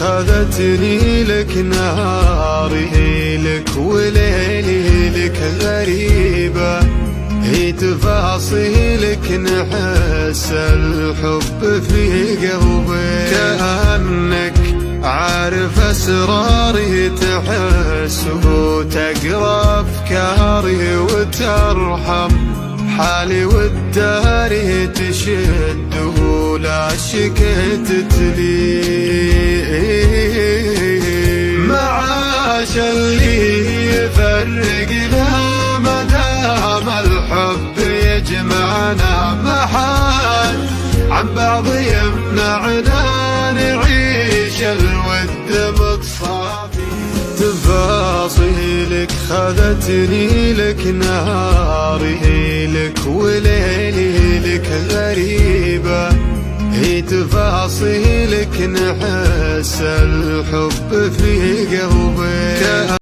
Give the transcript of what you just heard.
خذتني لك، نهاري لك وليلي لك غريبة، هي تفاصيلك نحس الحب في قلبي، كأنك عارف أسراري، تحس وتقرأ أفكاري، وترحم حالي والداري، تشد ولا شكيت لي، معاش اللي يفرقنا ما دام الحب يجمعنا، ما حد عن بعض يمنعنا نعيش الود متصافي، تفاصيلك خذتني لك، نهاري لك وليلي لك غريبة، هي تفاصيلك نحس الحب في قلبي.